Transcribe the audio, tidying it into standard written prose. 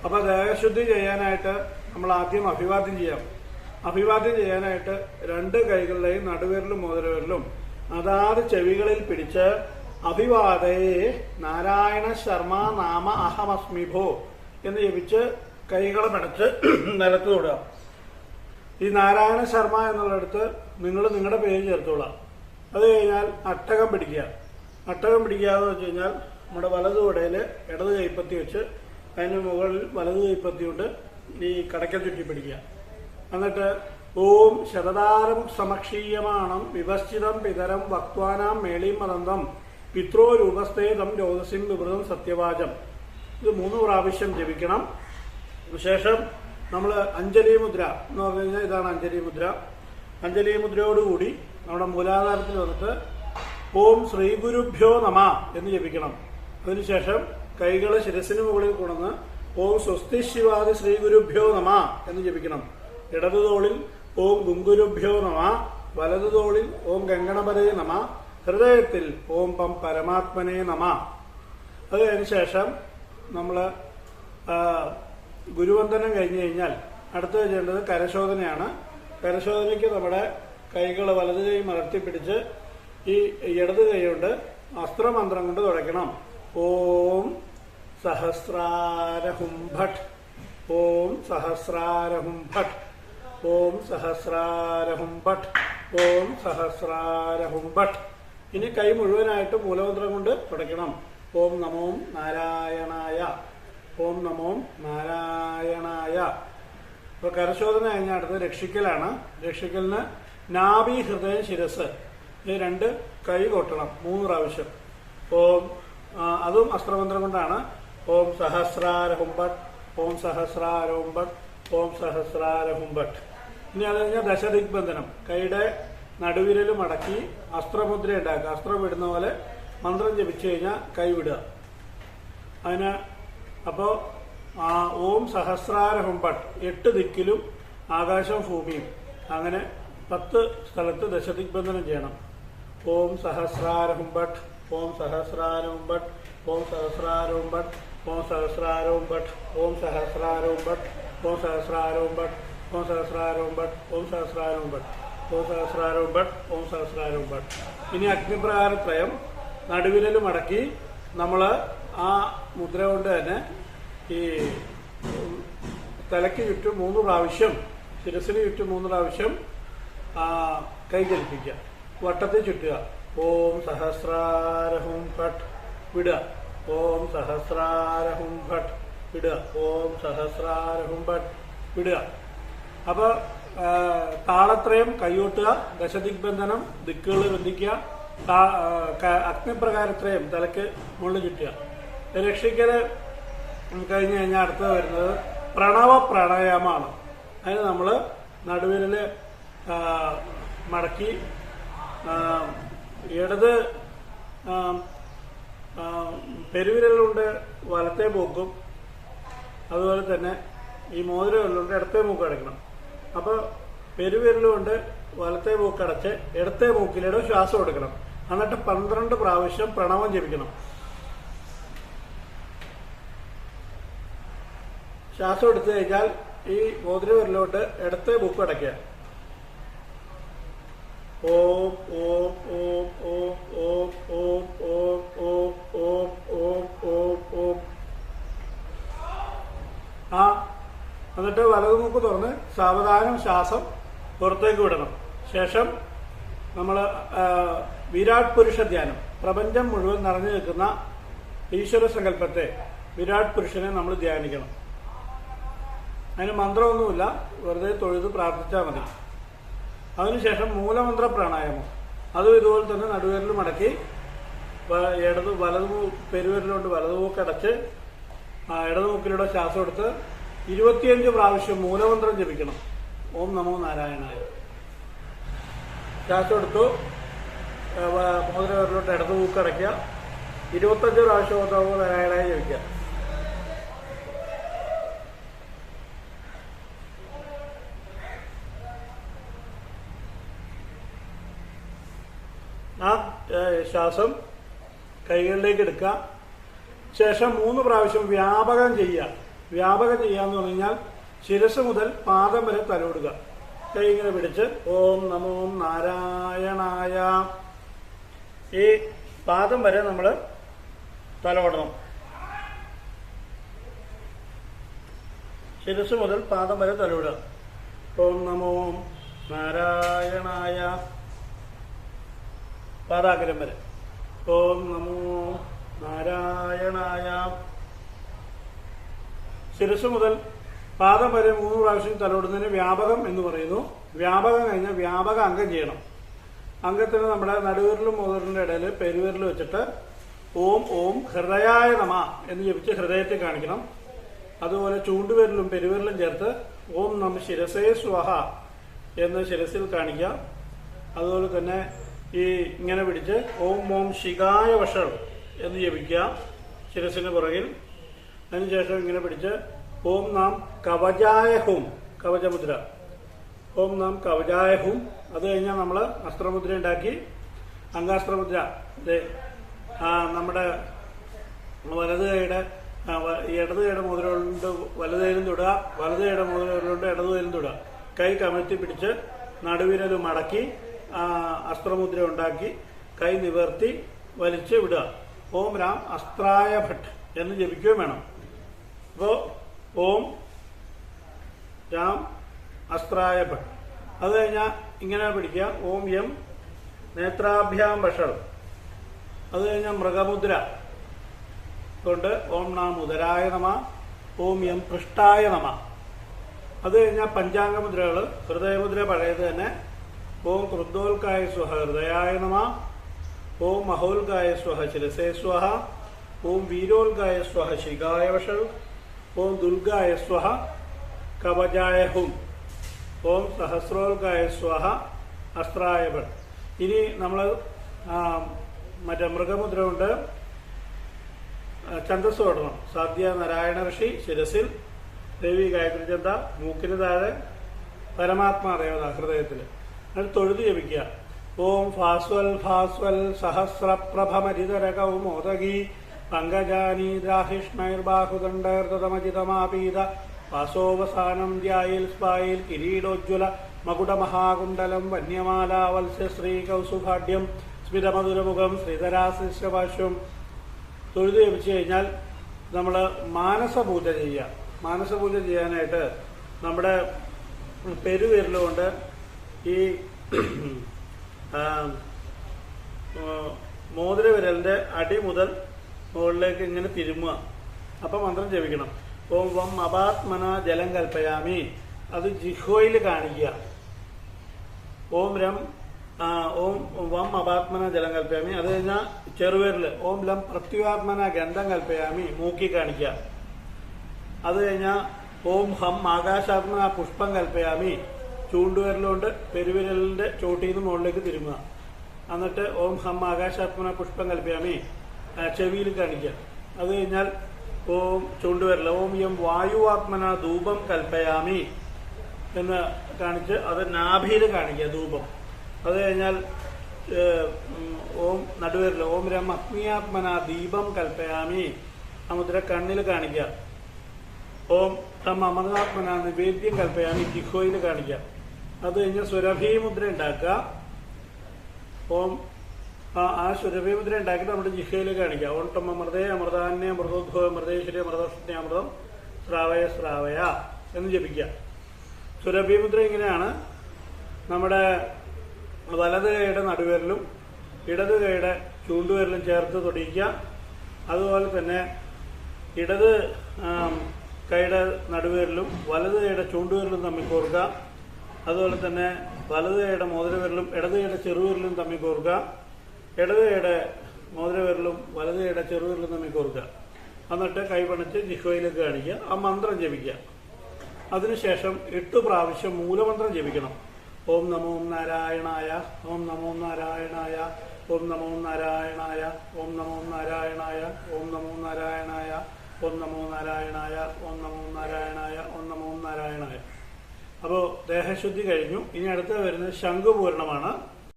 അപ്പൊ ദേഹശുദ്ധി ചെയ്യാനായിട്ട് നമ്മൾ ആദ്യം അഭിവാദ്യം ചെയ്യാം. അഭിവാദ്യം ചെയ്യാനായിട്ട് രണ്ട് കൈകളിലെയും നടുവിരലും മോതിരവിരലും അതാത് ചെവികളിൽ പിടിച്ച് അഭിവാദയെ നാരായണ ശർമ്മ നാമ അഹമസ്മിഭോ എന്ന് ജപിച്ച് കൈകളെ പിടിച്ച് നിലത്ത് തൊടുക. ഈ നാരായണ ശർമ്മ എന്നുള്ളിടത്ത് നിങ്ങൾ നിങ്ങളുടെ പേര് ചേർത്തോളാം. അത് കഴിഞ്ഞാൽ അട്ടകം പിടിക്കുക. അട്ടകം പിടിക്കുക എന്ന് വെച്ച് കഴിഞ്ഞാൽ നമ്മുടെ വലതു തുടയിൽ ഇടത് കൈപ്പത്തി വെച്ച് അതിന് മുകളിൽ വലതു കൈപ്പത്തി കൊണ്ട് ഈ കടയ്ക്ക ചുറ്റി പിടിക്കുക. എന്നിട്ട് ഓം ശതദാരം സമക്ഷീയമാണം വിഭശ്ചിതം പിതരം വക്വാനാം മേളീം മദന്തം പിത്രോ രൂപസ്ഥേതം രോദസിം വിവൃതം സത്യവാചം. ഇത് 3 പ്രാവശ്യം ജപിക്കണം. ശേഷം നമ്മൾ അഞ്ജലി മുദ്ര എന്ന് പറഞ്ഞു കഴിഞ്ഞാൽ ഇതാണ് അഞ്ജലി മുദ്ര. അഞ്ജലി മുദ്രയോടുകൂടി നമ്മുടെ മൂലാധാരത്തിൽ വന്നിട്ട് ഓം ശ്രീ ഗുരുഭ്യോ നമ എന്ന് ജപിക്കണം. അതിനുശേഷം കൈകൾ ശിരസിന് മുകളിൽ കൊണ്ടുവന്ന് ഓം സ്വസ്തി ശിവാദി ശ്രീ ഗുരുഭ്യോ നമ എന്ന് ജപിക്കണം. ഇടതു തോളിൽ ഓം ഗുങ്കുരുഭ്യോ നമ, വലതു തോളിൽ ഓം ഗംഗണപതേ നമ, ഹൃദയത്തിൽ ഓം പം പരമാത്മനെ നമ. അത് കഴിഞ്ഞ ശേഷം നമ്മൾ ഗുരുവന്ദനം കഴിഞ്ഞു കഴിഞ്ഞാൽ അടുത്ത് ചെയ്യേണ്ടത് കരശോധനയാണ്. കരശോധനയ്ക്ക് നമ്മുടെ കൈകൾ വലതു കൈ മലർത്തിപ്പിടിച്ച് ഈ ഇടത് കൈ കൊണ്ട് അസ്ത്രമന്ത്രം കൊണ്ട് തുടയ്ക്കണം. ഓം സഹസ്രാരഹും ഭട്ട്, ഓം സഹസ്രാരഹും ഭട്ട്, ഓം സഹസ്രാരഹും ഭട്ട്, ഓം സഹസ്രാരഹും ഭട്ട്. ഇനി കൈ മുഴുവനായിട്ട് മൂലമന്ത്രം കൊണ്ട് തുടയ്ക്കണം. ഓം നമോ നാരായണായ, ഓം നമോ നാരായണായ. ഇപ്പൊ കരശോധന കഴിഞ്ഞ അടുത്ത് രക്ഷിക്കലാണ്. രക്ഷിക്കലിന് നാഭി ഹൃദയം ശിരസ് ഈ 2 കൈ കൊട്ടണം 3 പ്രാവശ്യം. ഓം അതും അസ്ത്രമന്ത്രം കൊണ്ടാണ്. ഓം സഹസ്രാരഹും ഭട്ട്, ഓം സഹസ്രാരഹും ഭട്ട്, ഓം സഹസ്രാരഹും ഭട്ട്. ഇനി അത് കഴിഞ്ഞാൽ ദശദിഗ്ബന്ധനം. കൈയുടെ നടുവിരൽ മടക്കി അസ്ത്രമുദ്ര ഉണ്ടാക്കുക. അസ്ത്രം വിടുന്ന പോലെ മന്ത്രം ജപിച്ചു കഴിഞ്ഞാൽ കൈ വിടുക. അതിന് അപ്പോ ഓം സഹസ്രാരഹും ഭട്ട് 8 ദിക്കിലും ആകാശവും ഭൂമിയും അങ്ങനെ 10 സ്ഥലത്ത് ദശദിഗ്ബന്ധനം ചെയ്യണം. ഓം സഹസ്രാരഹും ഭട്ട്, ഓം സഹസ്രാരഹും ഭട്ട്, ഓം സഹസ്രാരഹും ഭട്ട്, ഓം സഹസ്രാരഹും ഭട്ട്, ഓം സഹസ്രാരഹും ഭട്ട്, ഓം സഹസ്രാരഹും ഭട്ട്, ഓം സഹസ്രാരഹും ഭട്ട്, ഓം സഹസ്രാരഹും ഭട്ട്, ഓം സഹസ്രാരഹും ഭട്ട്, ഓം സഹസ്രാരഹും ഭട്ട്. ഇനി അഗ്നിപ്രകാരത്രയം നടുവിരൽ മടക്കി നമ്മൾ ആ മുദ്ര കൊണ്ട് തന്നെ ഈ തലയ്ക്ക് ചുറ്റും 3 പ്രാവശ്യം, ശിരസിന് ചുറ്റും 3 പ്രാവശ്യം കൈ ചലിപ്പിക്കുക. വട്ടത്തിൽ ചുറ്റുക. ഓം സഹസ്രാരഹും ഭട്ട് വിടുക. ഓം സഹസ്രാരഹും ഭട്ട് വിടുക. ഓം സഹസ്രാരഹും ഭട്ട് വിടുക. അപ്പൊ താളത്രയം കൈകൊട്ടുക, ദശദിഗ്ബന്ധനം ദിക്കുകൾ ബന്ധിക്കുക, അഗ്നിപ്രകാരത്രയം തലയ്ക്ക് മുകളിൽ ചുറ്റുക. രക്ഷിക്കല് കഴിഞ്ഞു കഴിഞ്ഞാൽ അടുത്ത് വരുന്നത് പ്രണവ പ്രാണായാമമാണ്. അതിന് നമ്മൾ നടുവിരല് മടക്കി ഇടത് പെരുവിരലുകൊണ്ട് വലത്തെ മൂക്കും അതുപോലെ തന്നെ ഈ മോതിരവിരലുകൊണ്ട് ഇടത്തെ മൂക്ക് അടയ്ക്കണം. അപ്പോൾ പെരുവിരലുകൊണ്ട് വലത്തെ മൂക്കടച്ച് ഇടത്തെ മൂക്കിലൂടെ ശ്വാസം എടുക്കണം. എന്നിട്ട് 12 പ്രാവശ്യം പ്രണവം ജപിക്കണം. ശ്വാസം എടുത്തു കഴിഞ്ഞാൽ ഈ മോതിരവിരലോട്ട് ഇടത്തെ മൂക്ക് അടയ്ക്കുക. ഓം ഓം ഓം ഓം ഓം ഓം ഓം ഓം ഓം ഓം ഓം ഓം. എന്നിട്ട് വലതു മൂക്ക് തുറന്ന് സാവധാനം ശ്വാസം പുറത്തേക്ക് വിടണം. ശേഷം നമ്മൾ വിരാട് പുരുഷ ധ്യാനം, പ്രപഞ്ചം മുഴുവൻ നിറഞ്ഞു നിൽക്കുന്ന ഈശ്വര സങ്കല്പത്തെ, വിരാട് പുരുഷനെ നമ്മൾ ധ്യാനിക്കണം. അതിന് മന്ത്രമൊന്നുമില്ല, വെറുതെ തൊഴുത് പ്രാർത്ഥിച്ചാൽ മതി. അതിനുശേഷം മൂലമന്ത്ര പ്രാണായാമം, അതും ഇതുപോലെ തന്നെ നടുവിരൽ മടക്കി വലതു പെരുവിരലുകൊണ്ട് വലതുമൂക്കടച്ച് ഇടതുമൂക്കിലൂടെ ശ്വാസം എടുത്ത് 25 പ്രാവശ്യം മൂലമന്ത്രം ജപിക്കണം. ഓം നമോ നാരായണായ. ശ്വാസം എടുത്തു മോതിരവിരലോട്ട് ഇടതുമൂക്കടയ്ക്കുക. 25 പ്രാവശ്യം ഓം നമോ നാരായണായ ജപിക്കുക. ആ ശ്വാസം കൈകളിലേക്ക് എടുക്കുക. ശേഷം 3 പ്രാവശ്യം വ്യാപകം ചെയ്യുക. വ്യാപകം ചെയ്യാന്ന് പറഞ്ഞു കഴിഞ്ഞാൽ ശിരസ് മുതൽ പാദം വരെ തലോടുക. കൈ ഇങ്ങനെ പിടിച്ച് ഓം നമോ നാരായണായ ഈ പാദം വരെ നമ്മൾ തലോടണം. ശിരസ് മുതൽ പാദം വരെ തലോടുക. ഓം നമോ നാരായണായ പാദാഗ്രം വരെ. ഓം നമോ നാരായണായ. ശിരസ് മുതൽ പാദം വരെ 3 പ്രാവശ്യം തലോടുന്നതിന് വ്യാപകം എന്ന് പറയുന്നു. വ്യാപകം കഴിഞ്ഞാൽ വ്യാപക അംഗം ചെയ്യണം. അംഗത്തിന് നമ്മുടെ നടുവിരലും മുതലിന്റെ ഇടയിൽ പെരുവിരൽ വെച്ചിട്ട് ഓം ഓം ഹൃദയായ നമ എന്ന് ജപിച്ച് ഹൃദയത്തിൽ കാണിക്കണം. അതുപോലെ ചൂണ്ടുവിരലും പെരുവിരലും ചേർത്ത് ഓം നമ ശിരസേ സ്വഹ എന്ന് ശിരസിൽ കാണിക്കുക. അതുപോലെ തന്നെ ഈ ഇങ്ങനെ പിടിച്ച് ഓം ഓം ശിഖായ വഷൾ എന്ന് ജപിക്കുക ശിരസിന് പുറകിൽ. അതിനുശേഷം ഇങ്ങനെ പിടിച്ച് ഓം നാം കവചായ ഹും, കവചമുദ്ര, ഓം നാം കവചായ ഹും. അത് കഴിഞ്ഞാൽ നമ്മൾ അസ്ത്രമുദ്ര ഉണ്ടാക്കി അംഗാസ്ത്രമുദ്ര നമ്മുടെ വലത് കൈയുടെ ഇടത് കൈയുടെ മുദ്രകളുണ്ട് വലത് കൈയിലും തൊടുക, വലത് കൈയുടെ മുദ്രകളുണ്ട് ഇടത് കൈയിലും തൊടുക. കൈ കമഴ്ത്തി പിടിച്ച് നടുവിരൽ മടക്കി അസ്ത്രമുദ്ര ഉണ്ടാക്കി കൈ നിവർത്തി വലിച്ച് വിടുക. ഓം രാം അസ്ത്രായ ഭട്ട് എന്ന് ജപിക്കുകയും വേണം. അപ്പോൾ ഓം രാം അസ്ത്രായ ഭട്ട്. അത് കഴിഞ്ഞാൽ ഇങ്ങനെ പിടിക്കുക ഓം യം നേത്രാഭ്യാം വഷൾ. അത് കഴിഞ്ഞാൽ മൃഗമുദ്ര കൊണ്ട് ഓം നാം ഉദരായ നമ, ഓം യം പൃഷ്ടായ നമ. അത് കഴിഞ്ഞാൽ പഞ്ചാംഗമുദ്രകൾ. ഹൃദയമുദ്ര പഴയത് തന്നെ. ഓം ക്രുദ്ധോൽക്കായ സ്വഹ ഹൃദയായ നമ, ഓം മഹോൽക്കായ സ്വഹ ശിരസേ സ്വഹ, ഓം വീരോൽക്കായ സ്വഹ ശിഖായ വഷൾ, ഓം ദുർഗായ സ്വഹ കവചായ ഹും, ഓം സഹസ്രോൽക്കായ സ്വഹ അസ്ത്രായ ഭട്ട്. ഇനി നമ്മൾ മറ്റേ മൃഗമുദ്ര കൊണ്ട് ഛന്ദസ് തൊടണം. സാധ്യ നാരായണ ഋഷി ശിരസിൽ, ദേവി ഗായത്രി ചന്ത മൂക്കിന് താഴെ, പരമാത്മാ ദേവത ഹൃദയത്തിൽ. അത് തൊഴുതി ജപിക്കുക. ഓം ഫാസ്വൽ ഫാസ്വൽ സഹസ്രപ്രഭമരിതരകൗ മോദകി പങ്കജാനീദ്രാഹിഷ്ണൈർബാഹുദണ്ഡൈർതമജിതമാപീത വാസോവസാനം ധ്യായിൽ സ്പായിൽ കിരീടോജ്വല മകുടമഹാകുണ്ടലം വന്യമാലാ വത്സ്യശ്രീ കൗസുഭാഢ്യം സ്മിതമധുരമുഖം ശ്രീധരാശിശ്രഭാഷ്യം. തൊഴുത് ജപിച്ചു കഴിഞ്ഞാൽ നമ്മൾ മാനസപൂജ ചെയ്യുക. മാനസപൂജ ചെയ്യാനായിട്ട് നമ്മുടെ പെരുവിരലുകൊണ്ട് ഈ മോതിരവിരലിന്റെ അടി മുതൽ മുകളിലേക്ക് ഇങ്ങനെ തിരുമുക. അപ്പം മന്ത്രം ജപിക്കണം. ഓം വം അപാത്മന ജലം കൽപ്പയാമി. അത് ജിഹ്വയിൽ കാണിക്കുക. ഓം രം ഓം വം അപാത്മന ജലം കൽപ്പയാമി. അത് കഴിഞ്ഞാൽ ചെറുവിരല് ഓം ലം പ്രത്യുവാത്മന ഗന്ധം കൽപ്പയാമി മൂക്കി കാണിക്കുക. അത് കഴിഞ്ഞാൽ ഓം ഹം ആകാശാത്മന പുഷ്പം കൽപ്പയാമി ചൂണ്ടുവിരലുകൊണ്ട് പെരുവിരലിന്റെ ചോട്ടിന്ന് മുകളിലേക്ക് തിരുമുക. എന്നിട്ട് ഓം ഹം ആകാശാത്മന പുഷ്പം കൽപ്പയാമി ചെവിയിൽ കാണിക്കുക. അത് കഴിഞ്ഞാൽ ഓം ചൂണ്ടുവിരൽ ഓം യം വായുവാത്മന ധൂപം കൽപ്പയാമി എന്ന് കാണിച്ച് അത് നാഭിയിൽ കാണിക്കുക ധൂപം. അത് കഴിഞ്ഞാൽ ഓം നടുവിരൽ ഓം രം അഗ്നിയാത്മന ദീപം കൽപ്പയാമി ആ മുദ്ര കണ്ണിൽ കാണിക്കുക. ഓം തം അമൃതാത്മന നിവേദ്യം കൽപ്പയാമി ജിഹ്വയിൽ കാണിക്കുക. അത് കഴിഞ്ഞ് സുരഭി മുദ്ര ഉണ്ടാക്കുക. ഓം ആ സുരഭി മുദ്ര ഉണ്ടാക്കിയിട്ട് നമ്മുടെ ജിഹ്വയിൽ കാണിക്കുക. ഓം ടം അമൃതേ അമൃതാന്യ അമൃതോദ്ഭവ അമൃതേശ്വരി അമൃതോഷ്ണി അമൃതം ശ്രാവയ ശ്രാവയ എന്ന് ജപിക്കുക. സുരഭി മുദ്ര ഇങ്ങനെയാണ്. നമ്മുടെ വലത് കൈയുടെ നടുവിരലും ഇടത് കൈയുടെ ചൂണ്ടുവിരലും ചേർത്ത് തൊടിയിക്കുക. അതുപോലെ തന്നെ ഇടത് കൈയുടെ നടുവിരലും വലത് കൈയുടെ ചൂണ്ടുവിരലും തമ്മിൽ കോർക്കുക. അതുപോലെ തന്നെ വലത് കൈയുടെ മോതിരവിരലും ഇടത് കൈയുടെ ചെറുവിരലും തമ്മിൽ കോർക്കുക. ഇടത് കൈയുടെ മോതിരവിരലും വലത് കൈയുടെ ചെറുവിരലും തമ്മിൽ കോർക്കുക. എന്നിട്ട് കൈ പണിച്ച് ജിഹ്വയിലേക്ക് കാണിക്കുക. ആ മന്ത്രം ജപിക്കുക. അതിനുശേഷം 8 പ്രാവശ്യം മൂലമന്ത്രം ജപിക്കണം. ഓം നമോ നാരായണായ, ഓം നമോ നാരായണായ, ഓം നമോ നാരായണായ, ഓം നമോ നാരായണായ, ഓം നമോ നാരായണായ, ഓം നമോ നാരായണായ, ഓം നമോ നാരായണായ, ഓം നമോ നാരായണായ. അപ്പോൾ ദേഹശുദ്ധി കഴിഞ്ഞു. ഇനി അടുത്ത് വരുന്നത് ശംഖുപൂരണമാണ്.